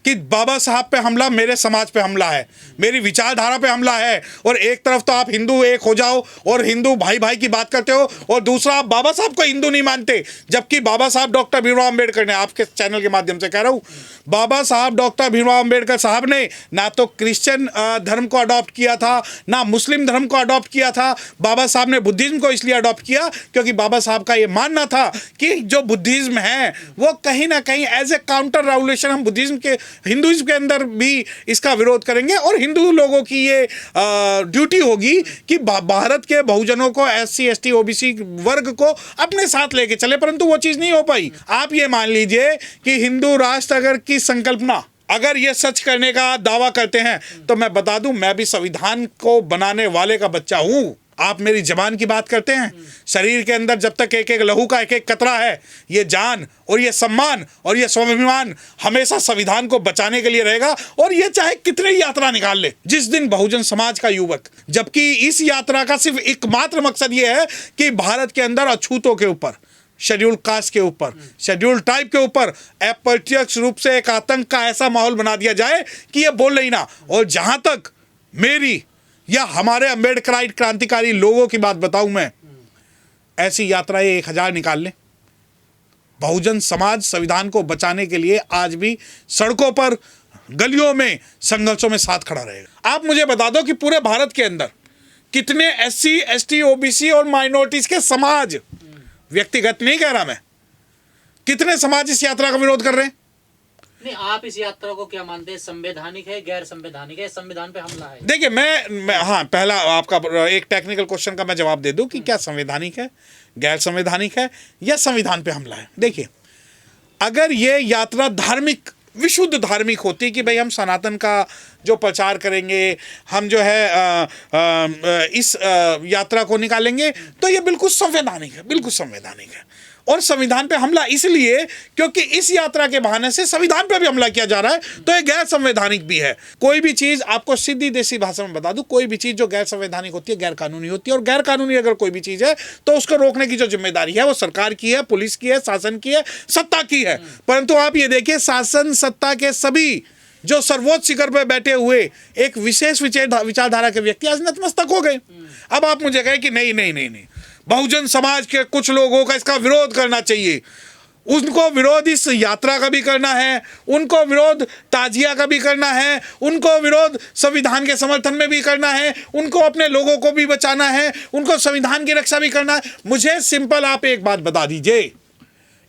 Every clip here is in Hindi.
कि बाबा साहब पे हमला मेरे समाज पे हमला है, मेरी विचारधारा पे हमला है। और एक तरफ तो आप हिंदू एक हो जाओ और हिंदू भाई भाई की बात करते हो, और दूसरा आप बाबा साहब को हिंदू नहीं मानते, जबकि बाबा साहब डॉक्टर भीमराव अम्बेडकर ने, आपके चैनल के माध्यम से कह रहा हूँ, बाबा साहब डॉक्टर भीमराव अम्बेडकर साहब ने ना तो क्रिश्चियन धर्म को अडॉप्ट किया था, ना मुस्लिम धर्म को अडॉप्ट किया था। बाबा साहब ने बुद्धिज्म को इसलिए अडॉप्ट किया क्योंकि बाबा साहब का ये मानना था कि जो बुद्धिज्म है वो कहीं ना कहीं एज ए काउंटर रेवोल्यूशन हम बुद्धिज्म के, हिंदुइज्म के अंदर भी इसका विरोध करेंगे, और हिंदू लोगों की ये ड्यूटी होगी कि भारत के बहुजनों को, SC ST OBC वर्ग को अपने साथ लेके चले, परंतु वो चीज़ नहीं हो पाई। आप ये मान लीजिए कि हिंदू राष्ट्र अगर की संकल्पना, अगर ये सच करने का दावा करते हैं, तो मैं बता दूं, मैं भी संविधान को बनाने वाले का बच्चा हूं। आप मेरी जबान की बात करते हैं, शरीर के अंदर जब तक एक एक लहू का एक एक कतरा है, ये जान और ये सम्मान और ये स्वाभिमान हमेशा संविधान को बचाने के लिए रहेगा, और ये चाहे कितने यात्रा निकाल ले जिस दिन बहुजन समाज का युवक, जबकि इस यात्रा का सिर्फ एकमात्र मकसद ये है कि भारत के अंदर अछूतों के ऊपर, शेड्यूल कास्ट के ऊपर, शेड्यूल ट्राइब के ऊपर अप्रत्यक्ष रूप से एक आतंक का ऐसा माहौल बना दिया जाए कि ये बोल ही ना। और जहां तक मेरी या हमारे अम्बेडकराइट क्रांतिकारी लोगों की बात बताऊं, मैं ऐसी यात्राएं 1000 निकाल लें, बहुजन समाज संविधान को बचाने के लिए आज भी सड़कों पर, गलियों में, संघर्षों में साथ खड़ा रहेगा। आप मुझे बता दो कि पूरे भारत के अंदर कितने SC ST OBC और माइनॉरिटीज के समाज, व्यक्तिगत नहीं कह रहा मैं, कितने समाज इस यात्रा का विरोध कर रहे हैं? नहीं, आप इस यात्रा को क्या मानते हैं? संवैधानिक है, गैर संवैधानिक है, संविधान पे हमला है? देखिए, मैं हाँ, पहला आपका एक टेक्निकल क्वेश्चन का मैं जवाब दे दूं कि क्या संवैधानिक है, गैर संवैधानिक है, या संविधान पे हमला है। देखिए, अगर ये यात्रा धार्मिक, विशुद्ध धार्मिक होती कि भाई हम सनातन का जो प्रचार करेंगे, हम जो है इस यात्रा को निकालेंगे, तो ये बिल्कुल संवैधानिक है, बिल्कुल संवैधानिक है। और संविधान पे हमला इसलिए क्योंकि इस यात्रा के बहाने से संविधान पे भी हमला किया जा रहा है, तो ये गैर संवैधानिक भी है। कोई भी चीज़, आपको सीधी देसी भाषा में बता दूं, कोई भी चीज़ जो गैर संवैधानिक होती है, गैर कानूनी होती है, और गैर कानूनी अगर कोई भी चीज़ है तो उसको रोकने की जो जिम्मेदारी है वो सरकार की है, पुलिस की है, शासन की है, सत्ता की है। परंतु आप ये देखिए, शासन सत्ता के सभी जो सर्वोच्च शिखर पर बैठे हुए एक विशेष विचारधारा के व्यक्ति आज नतमस्तक हो गए। अब आप मुझे कहें कि नहीं नहीं नहीं नहीं, बहुजन समाज के कुछ लोगों का इसका विरोध करना चाहिए, उनको विरोध इस यात्रा का भी करना है, उनको विरोध ताजिया का भी करना है, उनको विरोध संविधान के समर्थन में भी करना है, उनको अपने लोगों को भी बचाना है, उनको संविधान की रक्षा भी करना है। मुझे सिंपल आप एक बात बता दीजिए,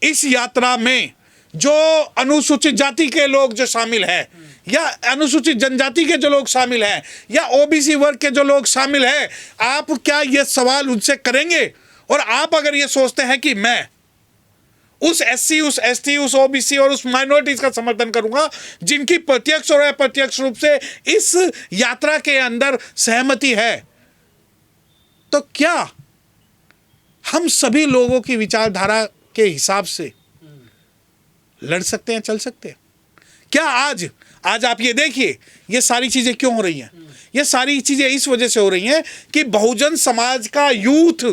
इस यात्रा में जो अनुसूचित जाति के लोग जो शामिल हैं, या अनुसूचित जनजाति के जो लोग शामिल हैं, या OBC वर्ग के जो लोग शामिल हैं, आप क्या ये सवाल उनसे करेंगे? और आप अगर ये सोचते हैं कि मैं उस SC, उस ST, उस OBC और उस माइनॉरिटीज का समर्थन करूंगा जिनकी प्रत्यक्ष और अप्रत्यक्ष रूप से इस यात्रा के अंदर सहमति है, तो क्या हम सभी लोगों की विचारधारा के हिसाब से लड़ सकते हैं, चल सकते हैं? क्या आज आप ये देखिए, ये सारी चीजें क्यों हो रही हैं? ये सारी चीजें इस वजह से हो रही हैं कि बहुजन समाज का यूथ,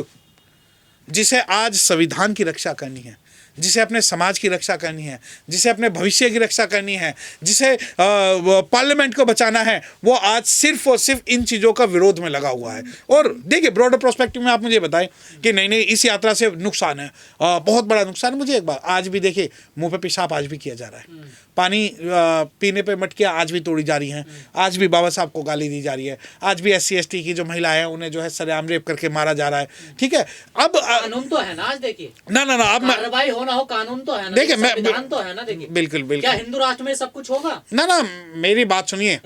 जिसे आज संविधान की रक्षा करनी है, जिसे अपने समाज की रक्षा करनी है, जिसे अपने भविष्य की रक्षा करनी है, जिसे पार्लियामेंट को बचाना है, वो आज सिर्फ और सिर्फ इन चीज़ों का विरोध में लगा हुआ है। और देखिए, ब्रॉडर पर्सपेक्टिव में आप मुझे बताएं कि नहीं नहीं, इस यात्रा से नुकसान है, बहुत बड़ा नुकसान है। मुझे एक बार, आज भी देखिए, मुंह पे पेशाब आज भी किया जा रहा है, पानी पीने पे मटकियाँ आज भी तोड़ी जा रही हैं, आज भी बाबा साहब को गाली दी जा रही है, आज भी SC ST की जो महिला है उन्हें जो है सरेआम रेप करके मारा जा रहा है। ठीक है, अब कानून तो है ना, आज देखिए, ना अब कार्रवाई हो ना हो, कानून तो है ना, देखिए, मैं संविधान तो है ना, देखिए, बिल्कुल बिल्कुल, क्या हिंदू राष्ट्र में सब कुछ होगा? ना मेरी बात सुनिए,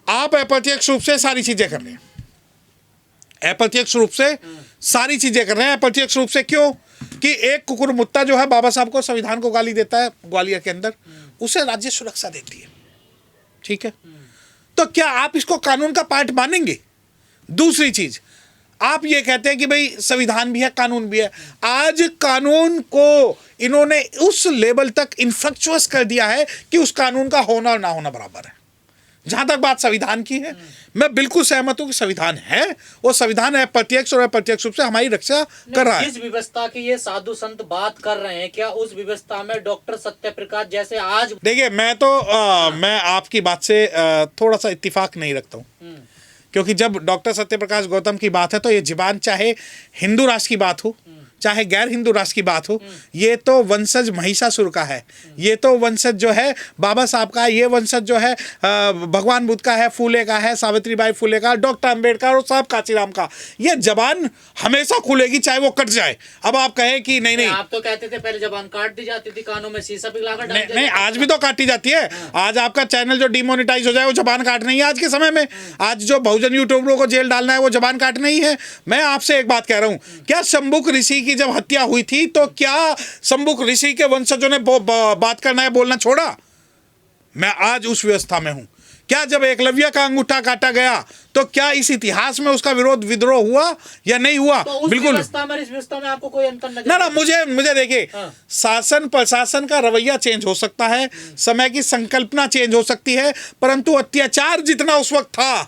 आप अप्रत्यक्ष रूप से सारी चीजें कर रहे हैं, अप्रत्यक्ष रूप से सारी चीजें कर रहे हैं। अप्रत्यक्ष रूप से क्यों? कि एक कुकुरमुत्ता जो है बाबा साहब को, संविधान को गाली देता है ग्वालियर के अंदर, उसे राज्य सुरक्षा देती है, ठीक है, तो क्या आप इसको कानून का पार्ट मानेंगे? दूसरी चीज, आप ये कहते हैं कि भाई संविधान भी है, कानून भी है। आज कानून को इन्होंने उस लेवल तक इन्फ्लेक्चुअस कर दिया है कि उस कानून का होना और ना होना बराबर है। जहां तक बात संविधान की है, मैं बिल्कुल सहमत हूं कि संविधान है, और संविधान है प्रत्यक्ष और अप्रत्यक्ष रूप से हमारी रक्षा कर रहा है। जिस व्यवस्था की ये साधु संत बात कर रहे हैं, क्या उस व्यवस्था में डॉक्टर सत्यप्रकाश जैसे आज देखिए, मैं आपकी बात से थोड़ा सा इत्तेफाक नहीं रखता हूं, क्योंकि जब डॉक्टर सत्यप्रकाश गौतम की बात है तो ये जुबान चाहे हिंदू राष्ट्र की बात हो चाहे गैर हिंदू राष्ट्र की बात हो, ये तो वंशज महिषासुर का है, ये तो वंशज जो है बाबा साहब का, ये वंशज जो है भगवान बुद्ध का है, फूले का है, सावित्रीबाई फूले का, डॉक्टर अंबेडकर और साहब कांचीराम का। ये जबान हमेशा खुलेगी चाहे वो कट जाए। अब आप कहें कि नहीं, आप तो कहते थे पहले जबान काट दी जाती थी, कानों में शीशा पिघलाकर डाल दिया नहीं, आज भी तो काटी जाती है। आज आपका चैनल जो डिमोनेटाइज हो जाए वो जबान काट नहीं है आज के समय में। आज जो बहुजन यूट्यूबरों को जेल डालना है वो जबान काट नहीं है। मैं आपसे एक बात कह रहा हूं, क्या शंबुक ऋषि की जब हत्या हुई थी तो क्या शंबुक ऋषि के वंशजों ने बात करना है, बोलना छोड़ा? मैं आज उस व्यवस्था में हूं। क्या जब एकलव्य का अंगूठा काटा गया तो क्या इस इतिहास में उसका विद्रोह हुआ या नहीं हुआ? तो उस बिल्कुल। व्यवस्था में इस व्यवस्था में आपको कोई अंतर नजर ना, मुझे देखिए, शासन प्रशासन का रवैया चेंज हो सकता है, समय की संकल्पना चेंज हो सकती है, परंतु अत्याचार जितना उस वक्त था,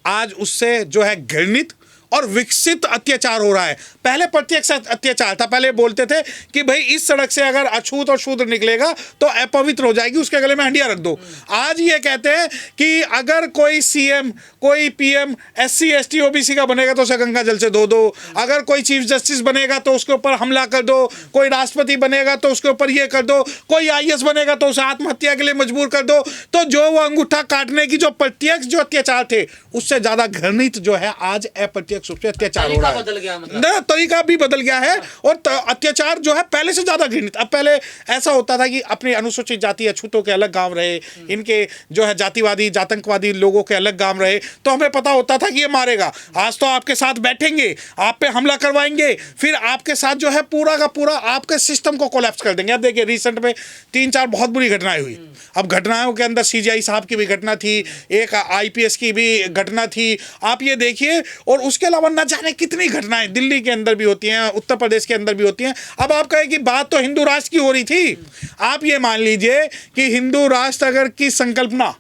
आज उससे जो है घृणित और विकसित अत्याचार हो रहा है। पहले प्रत्यक्ष अत्याचार था, पहले बोलते थे कि भाई इस सड़क से अगर अछूत और शूद्र निकलेगा तो अपवित्र हो जाएगी, उसके गले में हंडिया रख दो। आज ये कहते हैं कि अगर कोई सीएम, कोई पीएम SC ST OBC का बनेगा तो उसे गंगा जल से धो दो, अगर कोई चीफ जस्टिस बनेगा तो उसके ऊपर हमला कर दो, कोई राष्ट्रपति बनेगा तो उसके ऊपर ये कर दो, कोई IAS बनेगा तो उसे आत्महत्या के लिए मजबूर कर दो। तो जो वो अंगूठा काटने की जो प्रत्यक्ष जो अत्याचार थे, उससे ज्यादा घृणित जो है आज अप्रत्यक्ष रूप से अत्याचार हो रहा है। बदल गया, मतलब ना, तरीका भी बदल गया है, और अत्याचार जो है पहले से ज्यादा घृणित। अब पहले ऐसा होता था कि अपने अनुसूचित जाति अछूतों के अलग गांव रहे, इनके जो है जातिवादी आतंकवादी लोगों के अलग गांव रहे, तो हमें पता होता था कि ये मारेगा। आज तो आपके साथ बैठेंगे, आप पे हमला करवाएंगे, फिर आपके साथ जो है पूरा का पूरा आपके सिस्टम को कोलैप्स कर देंगे। अब देखिए, रिसेंट में 3-4 बहुत बुरी घटनाएं हुई। अब घटनाओं के अंदर CGI साहब की भी घटना थी, एक IPS की भी घटना थी, आप ये देखिए, और उसके अलावा न जाने कितनी घटनाएं दिल्ली के अंदर भी होती हैं, उत्तर प्रदेश के अंदर भी होती हैं। अब आप कहें कि बात तो हिंदू राष्ट्र की हो रही थी। आप ये मान लीजिए कि हिंदू राष्ट्र अगर की संकल्पना,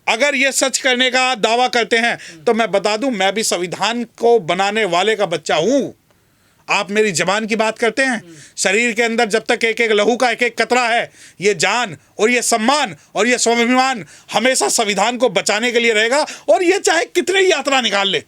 अगर ये सच करने का दावा करते हैं, तो मैं बता दूं, मैं भी संविधान को बनाने वाले का बच्चा हूं। आप मेरी जबान की बात करते हैं, शरीर के अंदर जब तक एक एक लहू का एक एक कतरा है, ये जान और ये सम्मान और ये स्वाभिमान हमेशा संविधान को बचाने के लिए रहेगा। और ये चाहे कितने ही यात्रा निकाल ले,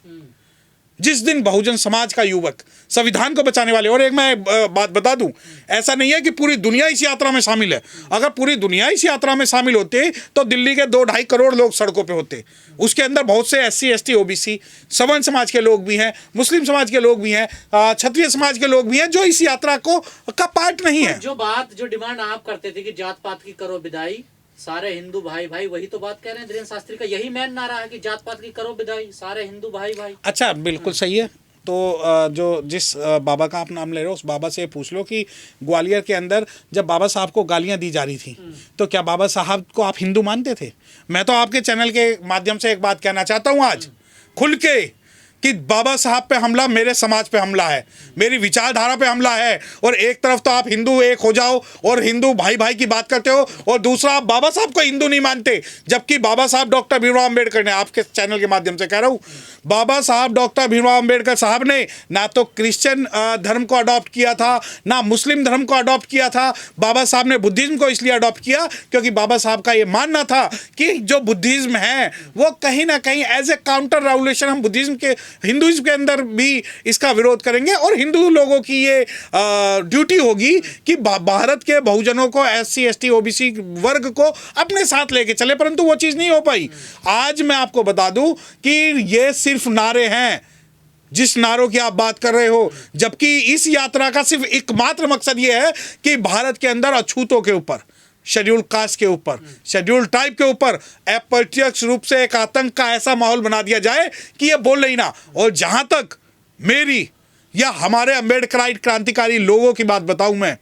जिस दिन बहुजन समाज का युवक संविधान को बचाने वाले, और एक मैं बात बता दूं, ऐसा नहीं है कि पूरी दुनिया इस यात्रा में शामिल है। अगर पूरी दुनिया इस यात्रा में शामिल होते तो दिल्ली के 2-2.5 करोड़ लोग सड़कों पे होते। उसके अंदर बहुत से SC ST OBC सवर्ण समाज के लोग भी हैं, मुस्लिम समाज के लोग भी हैं, क्षत्रिय समाज के लोग भी हैं, जो इस यात्रा का पार्ट नहीं है। जो डिमांड आप करते थे कि जात पात की करो विदाई, सारे हिंदू भाई भाई, वही तो बात कह रहे हैं धीरेन्द्र शास्त्री का, यही मेन नारा है कि जात पात की करो विदाई, सारे हिंदू भाई भाई। अच्छा, बिल्कुल सही है। तो जो जिस बाबा का आप नाम ले रहे हो, उस बाबा से पूछ लो कि ग्वालियर के अंदर जब बाबा साहब को गालियां दी जा रही थी, तो क्या बाबा साहब को आप हिंदू मानते थे? मैं तो आपके चैनल के माध्यम से एक बात कहना चाहता हूं आज खुल के, कि बाबा साहब पे हमला मेरे समाज पे हमला है, मेरी विचारधारा पे हमला है। और एक तरफ तो आप हिंदू एक हो जाओ और हिंदू भाई भाई की बात करते हो, और दूसरा आप बाबा साहब को हिंदू नहीं मानते, जबकि बाबा साहब डॉक्टर भीमराव अम्बेडकर ने, आपके चैनल के माध्यम से कह रहा हूँ, बाबा साहब डॉक्टर भीमराव अम्बेडकर साहब ने ना तो क्रिश्चियन धर्म को अडॉप्ट किया था, ना मुस्लिम धर्म को अडॉप्ट किया था। बाबा साहब ने बुद्धिज्म को इसलिए अडॉप्ट किया क्योंकि बाबा साहब का ये मानना था कि जो बुद्धिज्म है वो कहीं ना कहीं एज ए काउंटर रेवोल्यूशन, हम बुद्धिज्म के हिंदुइज्म के अंदर भी इसका विरोध करेंगे, और हिंदू लोगों की ये ड्यूटी होगी कि भारत के बहुजनों को, SC ST OBC वर्ग को अपने साथ लेके चले, परंतु वो चीज़ नहीं हो पाई। आज मैं आपको बता दूं कि ये सिर्फ नारे हैं, जिस नारों की आप बात कर रहे हो, जबकि इस यात्रा का सिर्फ एकमात्र मकसद ये है कि भारत के अंदर अछूतों के ऊपर, शेड्यूल कास्ट के ऊपर, शेड्यूल ट्राइब के ऊपर अप्रत्यक्ष रूप से एक आतंक का ऐसा माहौल बना दिया जाए कि ये बोल ही ना। और जहां तक मेरी या हमारे अम्बेडकराइट क्रांतिकारी लोगों की बात बताऊं मैं,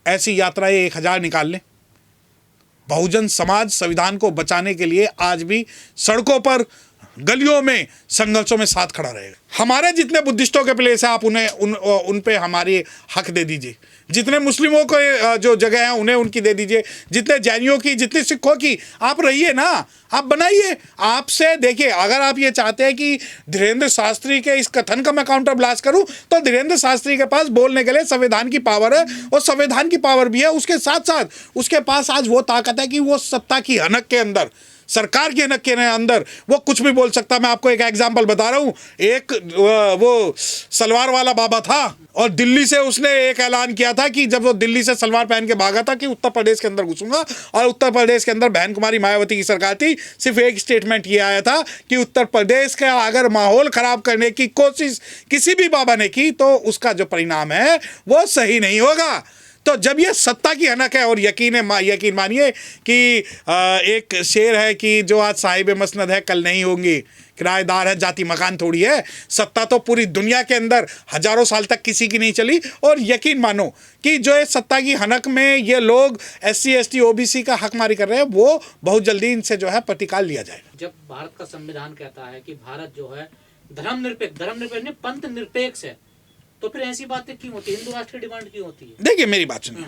ऐसी यात्राएं 1000 निकाल लें। बहुजन समाज संविधान को बचाने के लिए आज भी सड़कों पर गलियों में, संघर्षों में साथ खड़ा रहेगा। हमारे जितने बुद्धिस्टों के प्लेस है आप उन्हें उन पे हमारी हक दे दीजिए, जितने मुस्लिमों को जो जगह है उन्हें उनकी दे दीजिए, जितने जैनियों की, जितने सिखों की, आप रहिए ना, आप बनाइए। आपसे देखिए, अगर आप ये चाहते हैं कि धीरेन्द्र शास्त्री के इस कथन का मैं काउंटर ब्लास्ट करूं, तो धीरेन्द्र शास्त्री के पास बोलने के लिए संविधान की पावर है, और संविधान की पावर भी है, उसके साथ साथ उसके पास आज वो ताकत है कि वो सत्ता की हनक के अंदर, सरकार के हनक के अंदर वो कुछ भी बोल सकता। मैं आपको एक एग्जांपल बता रहा हूँ। एक वो सलवार वाला बाबा था, और दिल्ली से उसने एक ऐलान किया था कि जब वो दिल्ली से सलवार पहन के भागा था कि उत्तर प्रदेश के अंदर घुसूंगा, और उत्तर प्रदेश के अंदर बहन कुमारी मायावती की सरकार थी। सिर्फ एक स्टेटमेंट ये आया था कि उत्तर प्रदेश का अगर माहौल खराब करने की कोशिश किसी भी बाबा ने की तो उसका जो परिणाम है वो सही नहीं होगा। तो जब ये सत्ता की हनक है, और यकीन मानिए कि एक शेर है कि जो आज साहिब मसनद है कल नहीं होंगी, किराएदार है जाति मकान थोड़ी है। सत्ता तो पूरी दुनिया के अंदर हजारों साल तक किसी की नहीं चली, और यकीन मानो कि जो ये सत्ता की हनक में ये लोग SC ST OBC का हक मारी कर रहे हैं, वो बहुत जल्दी इनसे जो है प्रतिकाल लिया जाएगा। जब भारत का संविधान कहता है कि भारत जो है धर्मनिरपेक्ष नहीं पंथ निरपेक्ष है, तो फिर ऐसी बातें क्यों होती है? हिंदू राष्ट्र की डिमांड क्यों होती है? देखिए मेरी बात सुनिए,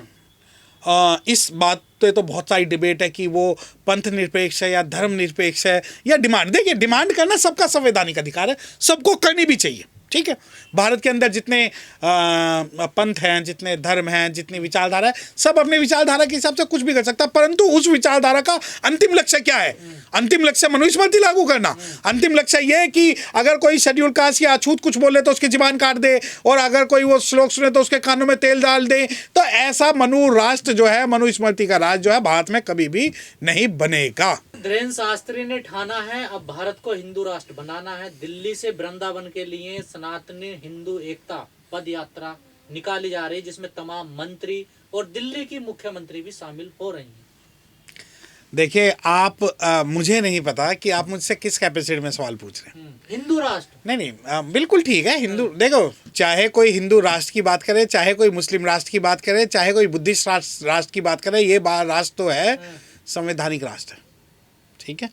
इस बात पे तो बहुत सारी डिबेट है कि वो पंथ निरपेक्ष है या धर्म निरपेक्ष है या डिमांड। देखिए, डिमांड करना सबका संवैधानिक अधिकार है, सबको करनी भी चाहिए, ठीक है। भारत के अंदर जितने पंथ हैं, जितने धर्म हैं, जितनी विचारधारा है, सब अपने विचारधारा के हिसाब से कुछ भी कर सकता है, परंतु उस विचारधारा का अंतिम लक्ष्य क्या है? अंतिम लक्ष्य मनुस्मृति लागू करना। अंतिम लक्ष्य ये है कि अगर कोई शेड्यूल कास्ट या अछूत कुछ बोले तो उसकी जुबान काट दे, और अगर कोई वो श्लोक सुने तो उसके कानों में तेल डाल दे। तो ऐसा मनु राष्ट्र जो है, मनुस्मृति का राज जो है, भारत में कभी भी नहीं बनेगा। धीरेन्द्र शास्त्री ने ठाना है अब भारत को हिंदू राष्ट्र बनाना है। दिल्ली से वृंदावन के लिए सनातनी हिंदू एकता पद यात्रा निकाली जा रही है, जिसमें तमाम मंत्री और दिल्ली की मुख्यमंत्री भी शामिल हो रही हैं। देखिए, आप मुझे नहीं पता कि आप मुझसे किस कैपेसिटी में सवाल पूछ रहे हैं। हिंदू राष्ट्र नहीं, बिल्कुल ठीक है। हिंदू, देखो, चाहे कोई हिंदू राष्ट्र की बात करे, चाहे कोई मुस्लिम राष्ट्र की बात करे, चाहे कोई बुद्धिस्ट राष्ट्र की बात करे, ये राष्ट्र तो है संवैधानिक राष्ट्र, ठीक है।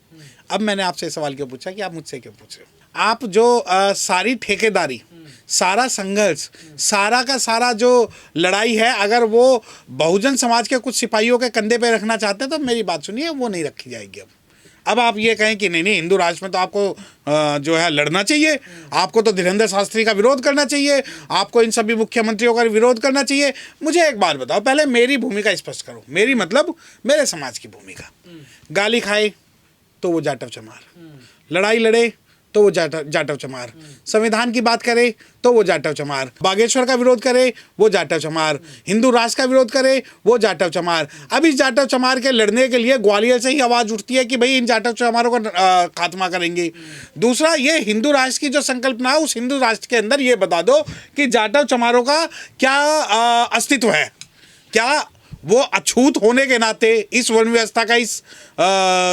अब मैंने आपसे सवाल क्यों पूछा कि आप मुझसे क्यों पूछ रहे हो? आप जो सारी ठेकेदारी, सारा संघर्ष, सारा का सारा जो लड़ाई है, अगर वो बहुजन समाज के कुछ सिपाहियों के कंधे पे रखना चाहते हैं तो मेरी बात सुनिए, वो नहीं रखी जाएगी। अब आप ये कहें कि नहीं हिंदू राष्ट्र में तो आपको जो है लड़ना चाहिए, आपको तो धीरेन्द्र शास्त्री का विरोध करना चाहिए, आपको इन सभी मुख्यमंत्रियों का विरोध करना चाहिए। मुझे एक बात बताओ, पहले मेरी भूमिका स्पष्ट करो। मेरी मतलब मेरे समाज की भूमिका। गाली खाए तो वो जाटव चमार, लड़ाई लड़े तो वो जाटव चमार, संविधान की बात करे तो वो जाटव चमार, बागेश्वर का विरोध करे वो जाटव चमार, हिंदू राष्ट्र का विरोध करे वो जाटव चमार। अब इस जाटव चमार के लड़ने के लिए ग्वालियर से ही आवाज उठती है कि भाई इन जाटव चमारों का खात्मा करेंगे। दूसरा, ये हिंदू राष्ट्र की जो संकल्पना है, उस हिंदू राष्ट्र के अंदर ये बता दो कि जाटव चमारों का क्या अस्तित्व है, क्या वो अछूत होने के नाते इस वर्ण व्यवस्था का इस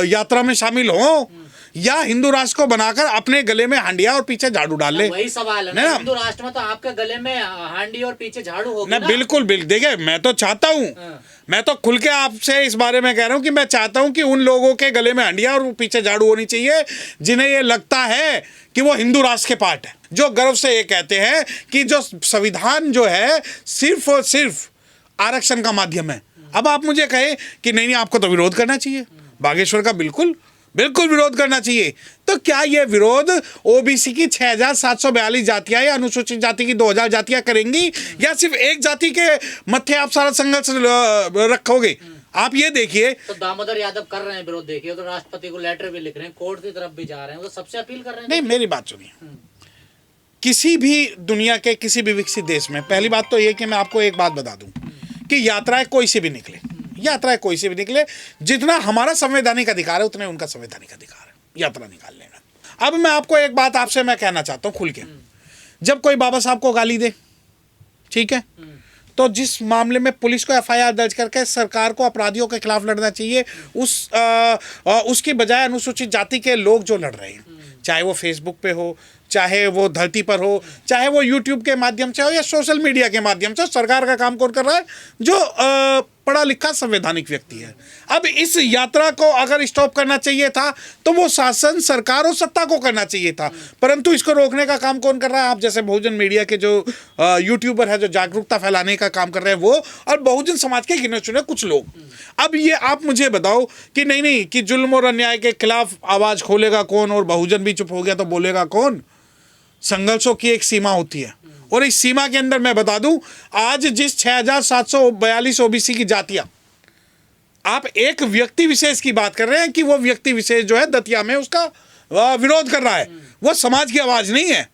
यात्रा में शामिल हो, या हिंदू राष्ट्र को बनाकर अपने गले में हांडिया और पीछे झाड़ू डाल ले? वही सवाल है ना। हिंदू राष्ट्र में तो आपके गले में हांडी और पीछे झाड़ू होगी ना। बिल्कुल। देखिए, मैं तो चाहता हूँ, मैं तो खुल के आपसे इस बारे में कह रहा हूँ कि मैं चाहता हूँ कि उन लोगों के गले में हांडिया और पीछे झाड़ू होनी चाहिए जिन्हें ये लगता है कि वो हिंदू राष्ट्र के पार्ट है, जो गर्व से ये कहते हैं कि जो संविधान जो है सिर्फ और सिर्फ आरक्षण का माध्यम है। अब आप मुझे कहें कि नहीं आपको तो विरोध करना चाहिए, बागेश्वर का बिल्कुल विरोध करना चाहिए। तो क्या ये विरोध ओबीसी की 6742 जातियां या अनुसूचित जाति की 2000 जातियां करेंगी, या सिर्फ एक जाति के मत्थे आप सारा संघर्ष रखोगे? आप ये देखिए, तो दामोदर यादव कर रहे हैं विरोध, देखिए, तो राष्ट्रपति को लेटर भी लिख रहे हैं, कोर्ट की तरफ भी जा रहे हैं, वो सबसे अपील कर रहे हैं। नहीं, मेरी बात सुनिए, किसी भी दुनिया के किसी भी विकसित देश में पहली बात तो ये कि मैं आपको एक बात बता दूं कि यात्राएं कोई सी भी निकले, जितना हमारा संवैधानिक अधिकार है उतने उनका संवैधानिक अधिकार है यात्रा निकालने में। अब मैं आपको एक बात आपसे मैं कहना चाहता हूं खुल के, जब कोई बाबा साहब को गाली दे, ठीक है, तो जिस मामले में पुलिस को FIR दर्ज करके सरकार को अपराधियों के खिलाफ लड़ना चाहिए, उसकी बजाय अनुसूचित जाति के लोग जो लड़ रहे हैं, चाहे वो फेसबुक पे हो, चाहे वो धरती पर हो, चाहे वो यूट्यूब के माध्यम से हो या सोशल मीडिया के माध्यम से, सरकार का काम कौन कर रहा है? जो पढ़ा लिखा संवैधानिक व्यक्ति है। अब इस यात्रा को अगर स्टॉप करना चाहिए था तो वो शासन, सरकार और सत्ता को करना चाहिए था, परंतु इसको रोकने का काम कौन कर रहा है? आप जैसे बहुजन मीडिया के जो यूट्यूबर है, जो जागरूकता फैलाने का काम कर रहे हैं वो, और बहुजन समाज के गिने चुने कुछ लोग। अब ये आप मुझे बताओ कि नहीं कि जुल्म और अन्याय के खिलाफ आवाज खोलेगा कौन, और बहुजन भी चुप हो गया तो बोलेगा कौन? संघर्षों की एक सीमा होती है, और इस सीमा के अंदर मैं बता दूं, आज जिस 6742 ओबीसी की जातियां, आप एक व्यक्ति विशेष की बात कर रहे हैं कि वो व्यक्ति विशेष जो है दतिया में उसका विरोध कर रहा है, वो समाज की आवाज नहीं है।